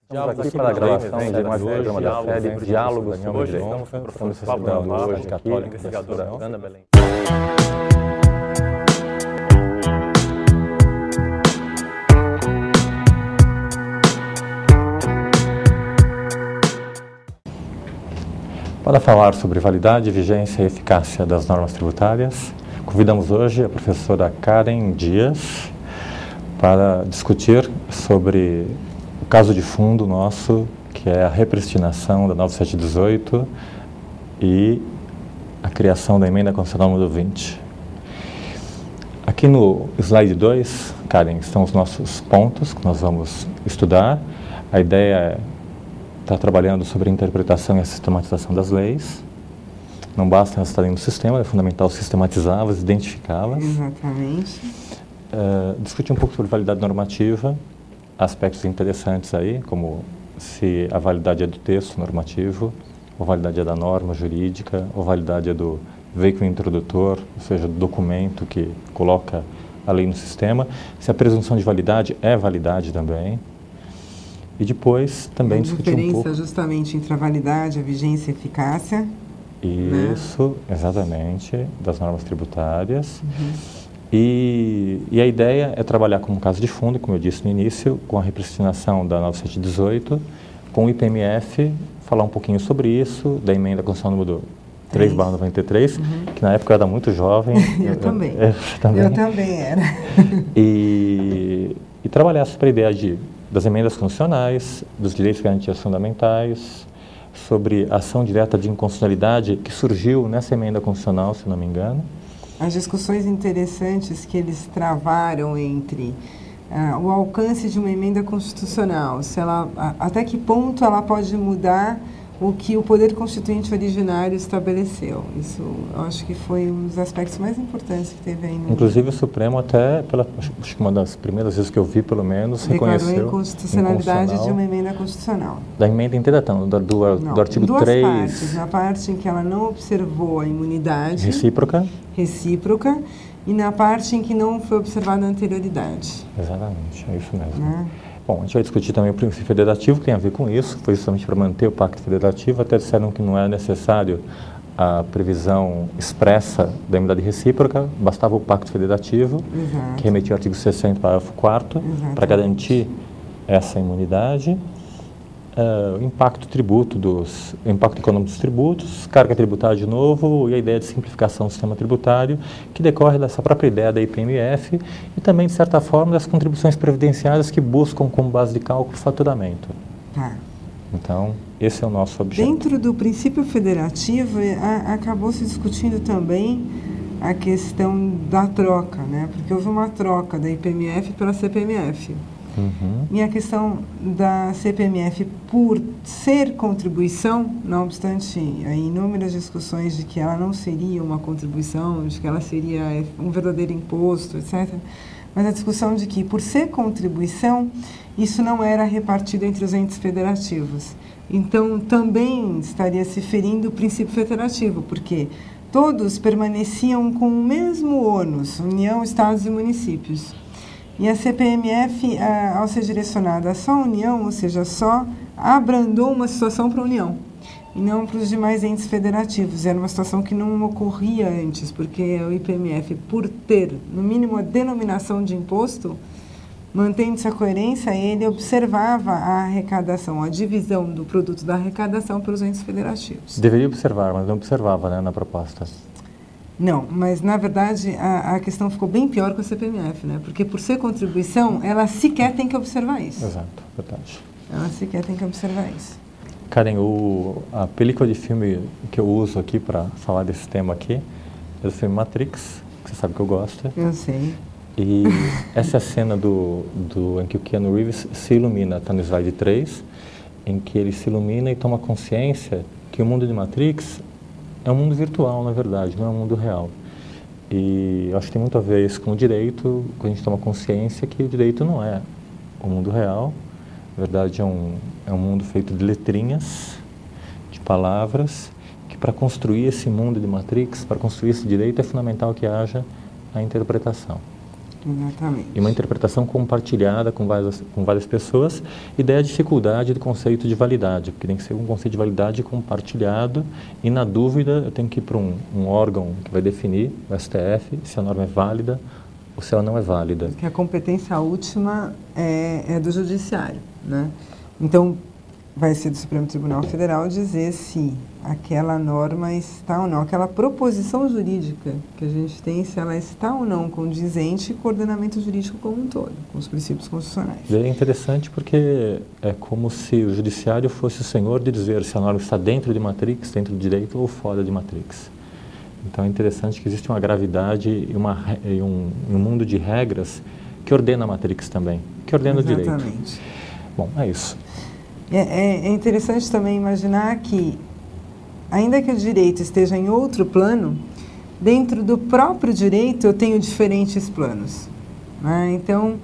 Estamos aqui para a gravação de mais um programa da série Diálogos sobre Direito. Estamos recebendo hoje aqui a investigadora Ana Belém. Para falar sobre validade, vigência e eficácia das normas tributárias, convidamos hoje a professora Karen Dias para discutir sobre o caso de fundo nosso, que é a repristinação da 9718 e a criação da emenda constitucional número 20. Aqui no slide 2, Karen, estão os nossos pontos que nós vamos estudar. A ideia é estar trabalhando sobre a interpretação e a sistematização das leis. Não basta elas estarem no sistema, é fundamental sistematizá-las, identificá-las. Exatamente. Discutir um pouco sobre validade normativa, aspectos interessantes aí, como se a validade é do texto normativo, ou a validade é da norma jurídica, ou a validade é do veículo introdutor, ou seja, do documento que coloca a lei no sistema, se a presunção de validade é validade também. E depois também discutir um pouco... A diferença justamente entre a validade, a vigência e a eficácia. Isso, né? Exatamente, das normas tributárias. E a ideia é trabalhar como caso de fundo, como eu disse no início, com a repristinação da 9718, com o IPMF, falar um pouquinho sobre isso, da emenda constitucional número 3/93, que na época eu era muito jovem. Eu também. Eu também era. E trabalhar sobre a ideia das emendas constitucionais, dos direitos e garantias fundamentais, sobre a ação direta de inconstitucionalidade que surgiu nessa emenda constitucional, se não me engano. As discussões interessantes que eles travaram entre o alcance de uma emenda constitucional, se ela, até que ponto ela pode mudar o que o Poder Constituinte originário estabeleceu. Isso, eu acho que foi um dos aspectos mais importantes que teve aí. Inclusive o Supremo até, acho que uma das primeiras vezes que eu vi, pelo menos, reconheceu a inconstitucionalidade de uma emenda constitucional. Da emenda inteira, do artigo 3. Partes. Na parte em que ela não observou a imunidade recíproca, e na parte em que não foi observada a anterioridade. Exatamente, é isso mesmo. Bom, a gente vai discutir também o princípio federativo, que tem a ver com isso, foi justamente para manter o pacto federativo, até disseram que não é necessário a previsão expressa da imunidade recíproca, bastava o pacto federativo, que remetia ao artigo 60, parágrafo 4º, para garantir essa imunidade. O impacto econômico dos tributos, carga tributária de novo e a ideia de simplificação do sistema tributário, que decorre dessa própria ideia da IPMF e também, de certa forma, das contribuições previdenciárias que buscam como base de cálculo o faturamento. Então, esse é o nosso objetivo. Dentro do princípio federativo, acabou se discutindo também a questão da troca, né? Porque houve uma troca da IPMF pela CPMF. E a questão da CPMF, por ser contribuição, não obstante inúmeras discussões de que ela não seria uma contribuição, de que ela seria um verdadeiro imposto, etc., mas a discussão de que, por ser contribuição, isso não era repartido entre os entes federativos. Então, também estaria se ferindo o princípio federativo, porque todos permaneciam com o mesmo ônus, União, Estados e municípios. E a CPMF, ao ser direcionada só à União, ou seja, só abrandou uma situação para a União, e não para os demais entes federativos. Era uma situação que não ocorria antes, porque o IPMF, por ter, no mínimo, a denominação de imposto, mantendo-se a coerência, ele observava a arrecadação, a divisão do produto da arrecadação pelos entes federativos. Deveria observar, mas não observava, né, na proposta. Não, mas na verdade a questão ficou bem pior com a CPMF, né? Porque por ser contribuição, ela sequer tem que observar isso. Exato, verdade. Ela sequer tem que observar isso. Karen, a película de filme que eu uso aqui para falar desse tema aqui é do filme Matrix, que você sabe que eu gosto. Eu sei. E essa é a cena em que o Keanu Reeves se ilumina, está no slide 3, em que ele se ilumina e toma consciência que o mundo de Matrix é um mundo virtual, na verdade, não é um mundo real. E eu acho que tem muito a ver isso com o direito, quando a gente toma consciência que o direito não é o mundo real. Na verdade, é um mundo feito de letrinhas, de palavras, que para construir esse mundo de Matrix, para construir esse direito, é fundamental que haja a interpretação. Exatamente. E uma interpretação compartilhada com várias pessoas, e daí a dificuldade do conceito de validade, porque tem que ser um conceito de validade compartilhado, e na dúvida eu tenho que ir para um órgão que vai definir, o STF, se a norma é válida ou se ela não é válida. Porque a competência última é do Judiciário, né? Então, vai ser do Supremo Tribunal Federal dizer se aquela norma está ou não, aquela proposição jurídica que a gente tem, se ela está ou não condizente com o ordenamento jurídico como um todo, com os princípios constitucionais. E é interessante porque é como se o Judiciário fosse o senhor de dizer se a norma está dentro de Matrix, dentro do direito ou fora de Matrix. Então é interessante que existe uma gravidade e um mundo de regras que ordena a Matrix também, que ordena o direito. Exatamente. Bom, é isso. É interessante também imaginar que, ainda que o direito esteja em outro plano, dentro do próprio direito eu tenho diferentes planos, né? Então,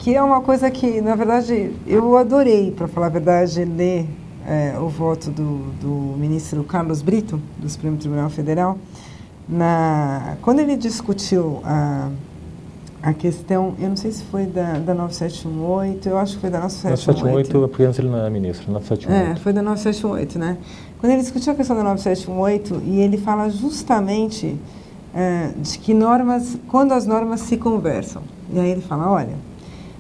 que é uma coisa que, na verdade, eu adorei, para falar a verdade, ler o voto do ministro Carlos Brito, do Supremo Tribunal Federal, quando ele discutiu a questão, eu não sei se foi da 9718, eu acho que foi da 9718. 9718, porque antes ele não era ministro, 9718. Foi da 9718, né? Quando ele discutiu a questão da 9718, e ele fala justamente de que quando as normas se conversam. E aí ele fala, olha,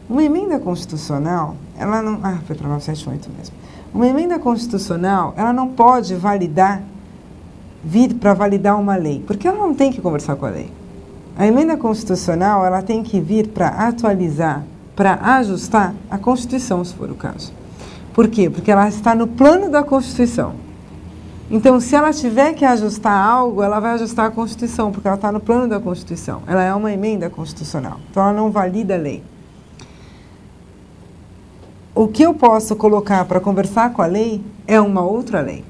uma emenda constitucional, ela não... foi para 978 mesmo. Uma emenda constitucional, ela não pode vir para validar uma lei, porque ela não tem que conversar com a lei. A emenda constitucional, ela tem que vir para atualizar, para ajustar a Constituição, se for o caso. Por quê? Porque ela está no plano da Constituição. Então, se ela tiver que ajustar algo, ela vai ajustar a Constituição, porque ela está no plano da Constituição. Ela é uma emenda constitucional. Então, ela não valida a lei. O que eu posso colocar para conversar com a lei é uma outra lei.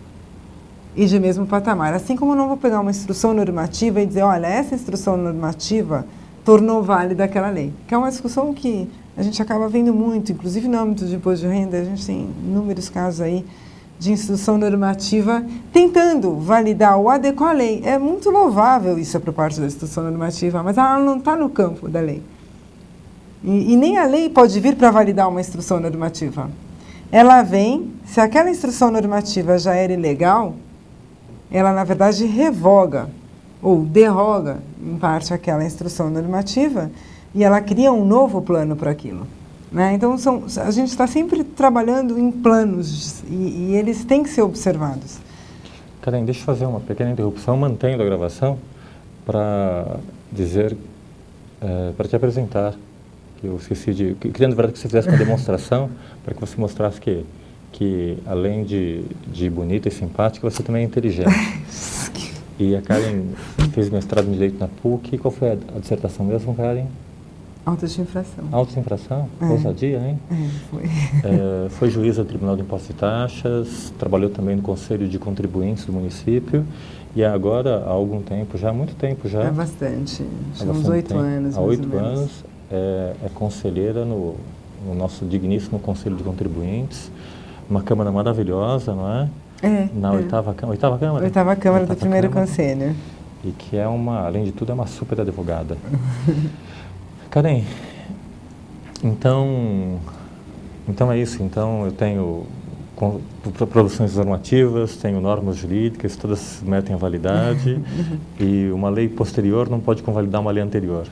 E de mesmo patamar. Assim como eu não vou pegar uma instrução normativa e dizer, olha, essa instrução normativa tornou válida aquela lei. Que é uma discussão que a gente acaba vendo muito, inclusive no âmbito de imposto de renda, a gente tem inúmeros casos aí de instrução normativa tentando validar ou adequar a lei. É muito louvável isso por parte da instrução normativa, mas ela não está no campo da lei. E nem a lei pode vir para validar uma instrução normativa. Ela vem, se aquela instrução normativa já era ilegal, ela, na verdade, revoga ou derroga, em parte, aquela instrução normativa e ela cria um novo plano para aquilo, né? Então, a gente está sempre trabalhando em planos e eles têm que ser observados. Karen, deixa eu fazer uma pequena interrupção, mantendo a gravação, para dizer, para te apresentar, que eu esqueci de... Queria, na verdade, que você fizesse uma demonstração para que você mostrasse que além de bonita e simpática, você também é inteligente. E a Karen fez mestrado em Direito na PUC. Qual foi a dissertação mesmo, Karen? Autos de infração. Autos de infração? Ousadia, hein? Foi. Foi juíza do Tribunal de Impostos e Taxas, trabalhou também no Conselho de Contribuintes do município e agora, há algum tempo, já há muito tempo já... Há bastante, uns 8 anos. Há 8 anos, é conselheira no nosso digníssimo Conselho de Contribuintes. Uma Câmara maravilhosa, não é? Na oitava Câmara? Oitava Câmara do primeiro Conselho. E que é além de tudo, é uma super advogada. Karen, então é isso. Então eu tenho produções normativas, tenho normas jurídicas, todas se metem à validade e uma lei posterior não pode convalidar uma lei anterior.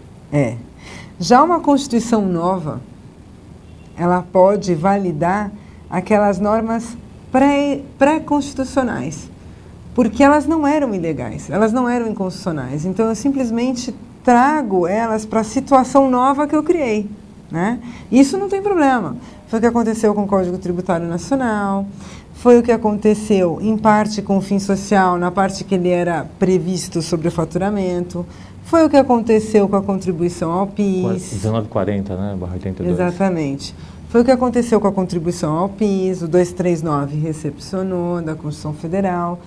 Já uma Constituição nova, ela pode validar aquelas normas pré-constitucionais, porque elas não eram ilegais, elas não eram inconstitucionais. Então, eu simplesmente trago elas para a situação nova que eu criei, né? Isso não tem problema. Foi o que aconteceu com o Código Tributário Nacional, foi o que aconteceu, em parte, com o fim social, na parte que ele era previsto sobre o faturamento, foi o que aconteceu com a contribuição ao PIS. 1940, né? /82. Exatamente. Foi o que aconteceu com a contribuição ao PIS, o 239 recepcionou da Constituição Federal.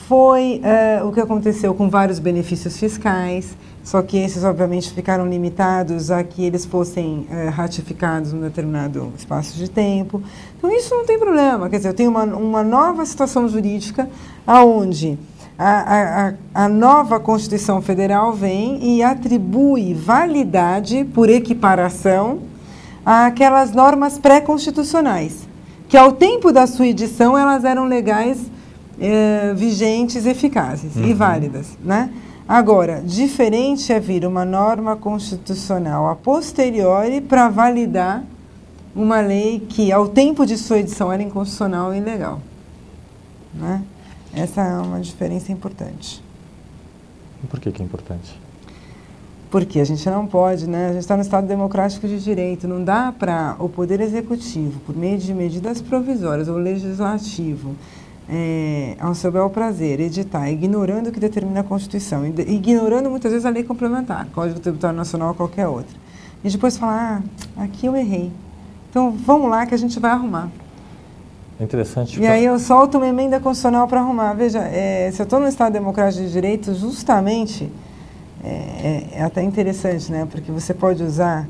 Foi o que aconteceu com vários benefícios fiscais, só que esses, obviamente, ficaram limitados a que eles fossem ratificados num determinado espaço de tempo. Então, isso não tem problema. Quer dizer, eu tenho uma nova situação jurídica onde A nova Constituição Federal vem e atribui validade por equiparação àquelas normas pré-constitucionais, que ao tempo da sua edição elas eram legais, vigentes, eficazes e válidas, né? Agora, diferente é vir uma norma constitucional a posteriori para validar uma lei que ao tempo de sua edição era inconstitucional e ilegal, né? Essa é uma diferença importante. E por que é importante? Porque a gente não pode, né? A gente está no Estado Democrático de Direito, não dá para o Poder Executivo, por meio de medidas provisórias ou legislativo, ao seu bel prazer, editar, ignorando o que determina a Constituição, ignorando muitas vezes a lei complementar, Código Tributário Nacional ou qualquer outra. E depois falar, aqui eu errei. Então vamos lá que a gente vai arrumar. É interessante. E aí eu solto uma emenda constitucional para arrumar. Veja, se eu estou no Estado Democrático de Direito, justamente, é até interessante, né? Porque você pode usar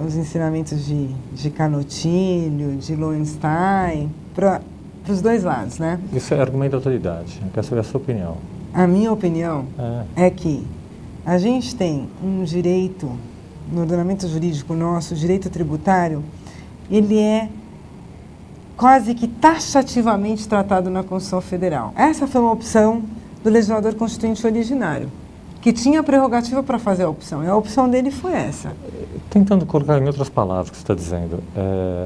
os ensinamentos de Canutilho, de Lowenstein, para os dois lados, né? Isso é argumento da autoridade. Eu quero saber a sua opinião. A minha opinião é que a gente tem um direito, no ordenamento jurídico nosso, o direito tributário, ele é quase que taxativamente tratado na Constituição Federal. Essa foi uma opção do legislador constituinte originário, que tinha a prerrogativa para fazer a opção, e a opção dele foi essa. Tentando colocar em outras palavras o que você está dizendo,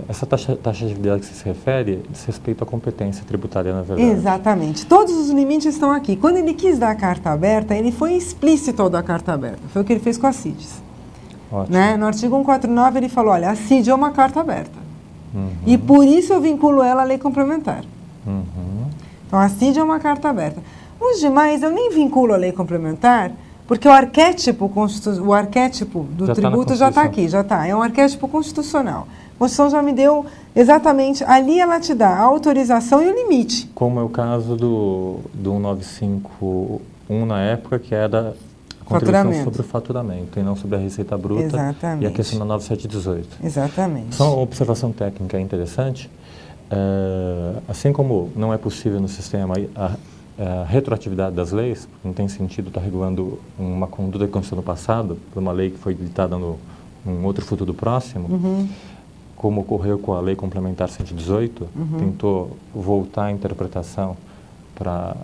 essa taxatividade que você se refere diz respeito à competência tributária, na verdade. Exatamente. Todos os limites estão aqui. Quando ele quis dar a carta aberta, ele foi explícito ao dar a carta aberta. Foi o que ele fez com a CIDES. Né? No artigo 149 ele falou, olha, a CID é uma carta aberta. E por isso eu vinculo ela à lei complementar. Então a CID é uma carta aberta. Os demais eu nem vinculo à lei complementar, porque o arquétipo do tributo já está aqui, já está. É um arquétipo constitucional. A Constituição já me deu exatamente, ali ela te dá a autorização e o limite. Como é o caso do 1951 na época, que era a contribuição sobre o faturamento e não sobre a receita bruta. Exatamente. E a questão da 9718. Exatamente. Só uma observação técnica interessante. Assim como não é possível no sistema a retroatividade das leis, não tem sentido estar regulando uma conduta que aconteceu no passado, por uma lei que foi editada num outro futuro próximo, como ocorreu com a Lei Complementar 118, tentou voltar a interpretação para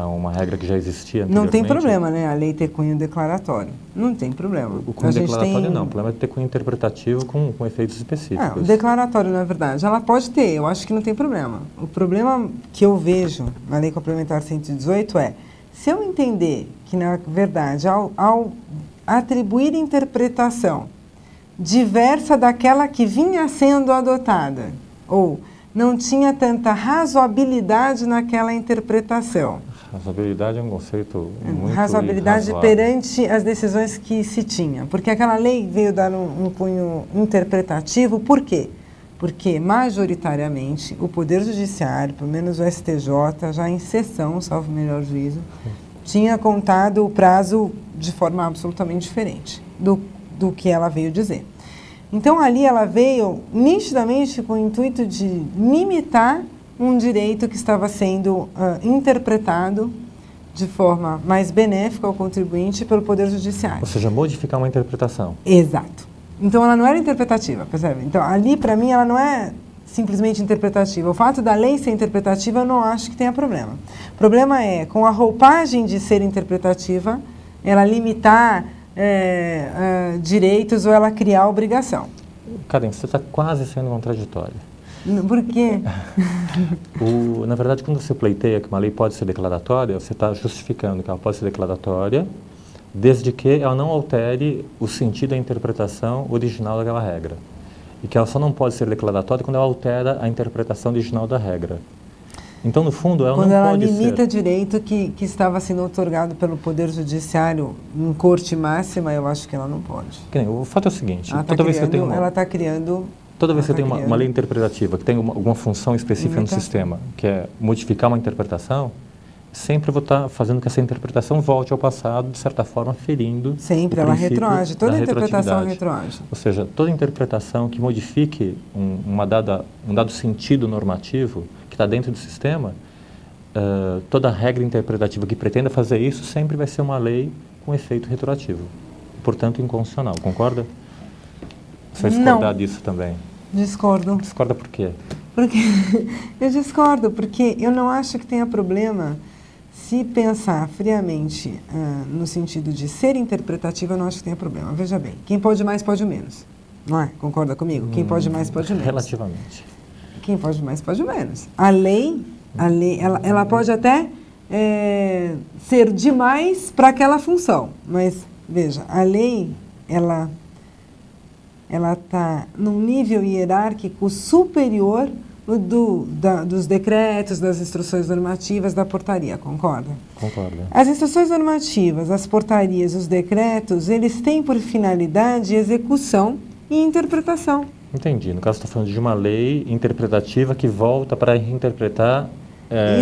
uma regra que já existia anteriormente. Não tem problema, né? A lei ter cunho declaratório. Não tem problema. O cunho declaratório não. O problema é ter cunho interpretativo com efeitos específicos. O declaratório, na verdade, ela pode ter. Eu acho que não tem problema. O problema que eu vejo na Lei Complementar 118 é, se eu entender que, na verdade, ao atribuir interpretação diversa daquela que vinha sendo adotada, ou não tinha tanta razoabilidade naquela interpretação. Razoabilidade é um conceito muito razoabilidade perante as decisões que se tinha. Porque aquela lei veio dar um cunho interpretativo. Por quê? Porque, majoritariamente, o Poder Judiciário, pelo menos o STJ, já em sessão, salvo o melhor juízo, tinha contado o prazo de forma absolutamente diferente do que ela veio dizer. Então, ali ela veio nitidamente com o intuito de limitar um direito que estava sendo interpretado de forma mais benéfica ao contribuinte pelo Poder Judiciário. Ou seja, modificar uma interpretação. Exato. Então, ela não era interpretativa, percebe? Então, ali, para mim, ela não é simplesmente interpretativa. O fato da lei ser interpretativa, eu não acho que tenha problema. O problema é, com a roupagem de ser interpretativa, ela limitar direitos ou ela criar obrigação. Karen, você está quase sendo contraditória. Por quê? Na verdade, quando você pleiteia que uma lei pode ser declaratória, você está justificando que ela pode ser declaratória, desde que ela não altere o sentido e a interpretação original daquela regra. E que ela só não pode ser declaratória quando ela altera a interpretação original da regra. Então, no fundo, ela não pode ser... Quando ela limita direito que estava sendo otorgado pelo Poder Judiciário em corte máxima, eu acho que ela não pode. O fato é o seguinte, ela toda vez que eu tenho ela está criando... Toda vez que você tem uma lei interpretativa que tem alguma função específica no sistema, que é modificar uma interpretação, sempre vou estar fazendo que essa interpretação volte ao passado, de certa forma, ferindo sempre, ela retroage, toda interpretação retroage. Ou seja, toda interpretação que modifique um dado sentido normativo que está dentro do sistema, toda regra interpretativa que pretenda fazer isso sempre vai ser uma lei com efeito retroativo, portanto inconstitucional. Concorda? Você vai discordar disso também? Discordo. Discorda por quê? Porque eu discordo, porque eu não acho que tenha problema se pensar friamente no sentido de ser interpretativa, eu não acho que tenha problema. Veja bem, quem pode mais pode menos. Não é? Concorda comigo? Quem pode mais pode menos. Relativamente. Quem pode mais pode menos. A lei ela pode até ser demais para aquela função, mas veja, a lei ela está num nível hierárquico superior dos decretos, das instruções normativas, da portaria, concorda? Concordo. As instruções normativas, as portarias, os decretos, eles têm por finalidade execução e interpretação. Entendi. No caso, você está falando de uma lei interpretativa que volta para interpretar...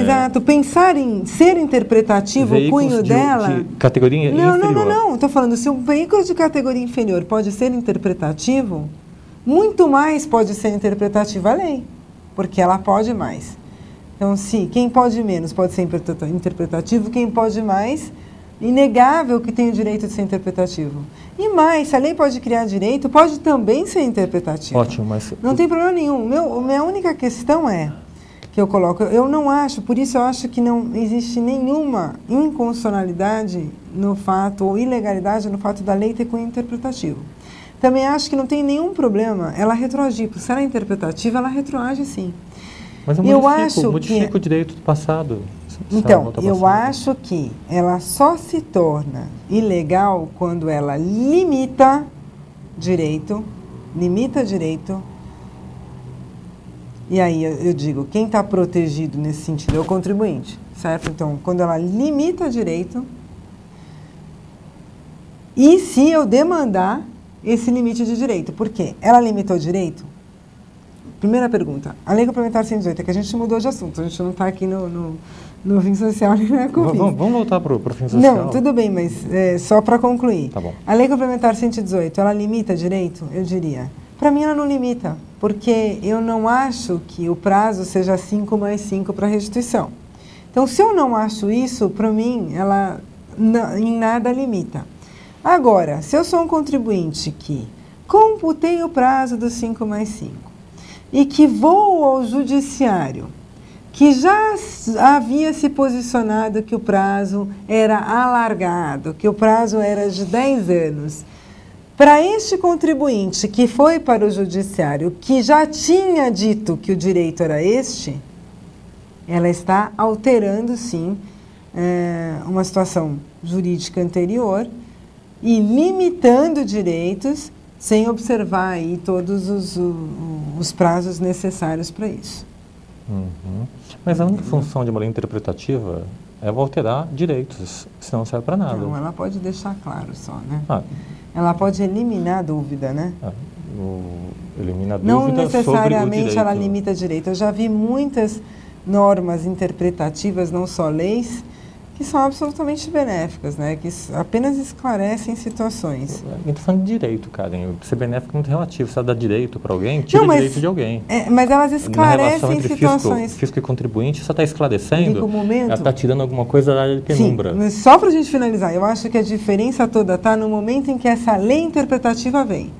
Exato. Pensar em ser interpretativo, o cunho dela... de categoria inferior. Não. Estou falando, se um veículo de categoria inferior pode ser interpretativo, muito mais pode ser interpretativa a lei, porque ela pode mais. Então, se quem pode menos pode ser interpretativo, quem pode mais, inegável que tem o direito de ser interpretativo. E mais, se a lei pode criar direito, pode também ser interpretativo. Ótimo, mas... Não tem problema nenhum. Minha única questão que eu coloco, eu não acho, por isso eu acho que não existe nenhuma inconstitucionalidade no fato, ou ilegalidade no fato da lei ter cunho interpretativo. Também acho que não tem nenhum problema ela retroagir, porque se ela é interpretativa, ela retroage sim. Mas eu modifico o direito do passado. Então, eu acho que ela só se torna ilegal quando ela limita direito, e aí eu digo, quem está protegido nesse sentido é o contribuinte, certo? Então, quando ela limita direito, e se eu demandar esse limite de direito, por quê? Ela limitou direito? Primeira pergunta, a Lei Complementar 118, é que a gente mudou de assunto, a gente não está aqui no fim social nem na Cofins. Vamos voltar para o fim social? Não, tudo bem, mas só para concluir. Tá bom. A Lei Complementar 118, ela limita direito? Eu diria. Para mim, ela não limita, porque eu não acho que o prazo seja 5 mais 5 para restituição. Então, se eu não acho isso, para mim, ela em nada limita. Agora, se eu sou um contribuinte que computei o prazo dos 5 mais 5 e que vou ao judiciário, que já havia se posicionado que o prazo era alargado, que o prazo era de 10 anos, para este contribuinte que foi para o judiciário, que já tinha dito que o direito era este, ela está alterando, sim, uma situação jurídica anterior e limitando direitos sem observar aí todos os prazos necessários para isso. Uhum. Mas a única função de uma lei interpretativa é alterar direitos, senão não serve para nada. Não, ela pode deixar claro só, né? Ela pode eliminar a dúvida, né? Elimina a dúvida não sobre o necessariamente direito. Ela limita direito. Eu já vi muitas normas interpretativas, não só leis, que são absolutamente benéficas, né? Que apenas esclarecem situações. A gente está falando de direito, Karen. Ser benéfico é muito relativo. Se ela dá direito para alguém, tira o direito de alguém. Mas elas esclarecem situações. Fisco e contribuinte, só está esclarecendo, ela está tirando alguma coisa da área de penumbra. Sim, mas só para a gente finalizar, eu acho que a diferença toda está no momento em que essa lei interpretativa vem.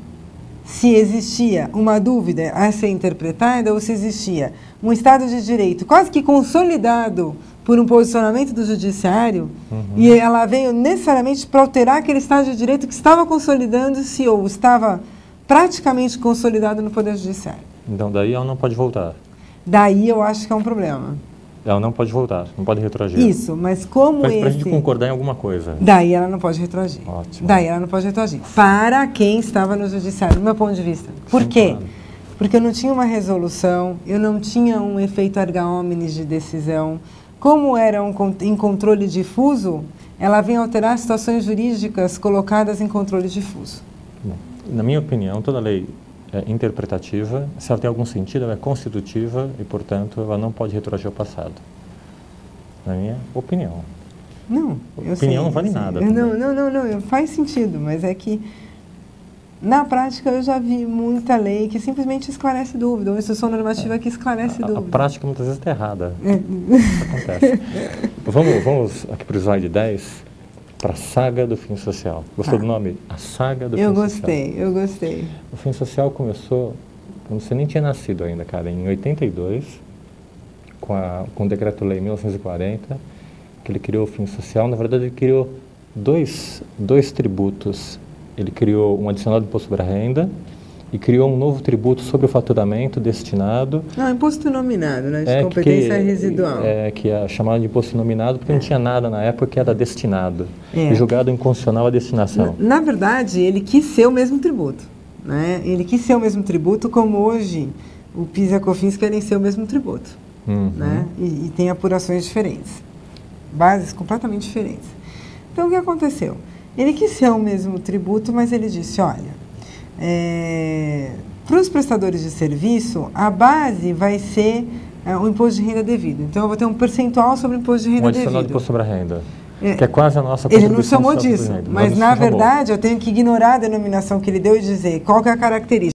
Se existia uma dúvida a ser interpretada ou se existia um Estado de Direito quase que consolidado por um posicionamento do judiciário, e ela veio necessariamente para alterar aquele Estado de Direito que estava consolidando-se ou estava praticamente consolidado no Poder Judiciário. Então, daí ela não pode voltar. Daí eu acho que é um problema. Ela não pode voltar, não pode retroagir. Isso, mas como para a gente concordar em alguma coisa. Daí ela não pode retroagir. Ótimo. Daí ela não pode retroagir. Para quem estava no judiciário, do meu ponto de vista. Por quê? Porque eu não tinha uma resolução, eu não tinha um efeito erga omnes de decisão. Como era em controle difuso, ela vem alterar situações jurídicas colocadas em controle difuso. Bom, na minha opinião, toda lei é interpretativa, se ela tem algum sentido, ela é constitutiva e, portanto, ela não pode retroagir ao passado. Na minha opinião. Não, opinião não vale nada. Não, faz sentido, mas é que Na prática, eu já vi muita lei que simplesmente esclarece dúvida, ou instrução normativa que esclarece dúvida. A prática muitas vezes está errada. Isso acontece. Vamos aqui para o slide 10, para a saga do fim social. Gostou do nome? A saga do fim social. Eu gostei. O fim social começou, você nem tinha nascido ainda, cara, em 82, com o Decreto-Lei 1940, que ele criou o fim social. Na verdade, ele criou dois tributos. Ele criou um adicional de imposto sobre a renda e criou um novo tributo sobre o faturamento destinado... Não, imposto nominado, né? De competência residual. Que é chamado de imposto nominado porque não tinha nada na época que era destinado. E julgado inconstitucional a destinação. Na verdade, ele quis ser o mesmo tributo. Né? Ele quis ser o mesmo tributo como hoje o PIS e a COFINS querem ser o mesmo tributo. Né? E tem apurações diferentes. Bases completamente diferentes. Então, o que aconteceu? Ele quis ser o mesmo tributo, mas ele disse, olha, para os prestadores de serviço, a base vai ser o imposto de renda devido. Então, eu vou ter um percentual sobre o imposto de renda devido. Um adicional de imposto sobre a renda, que é quase a nossa contribuição. Ele não chamou disso, mas na verdade eu tenho que ignorar a denominação que ele deu e dizer qual que é a característica.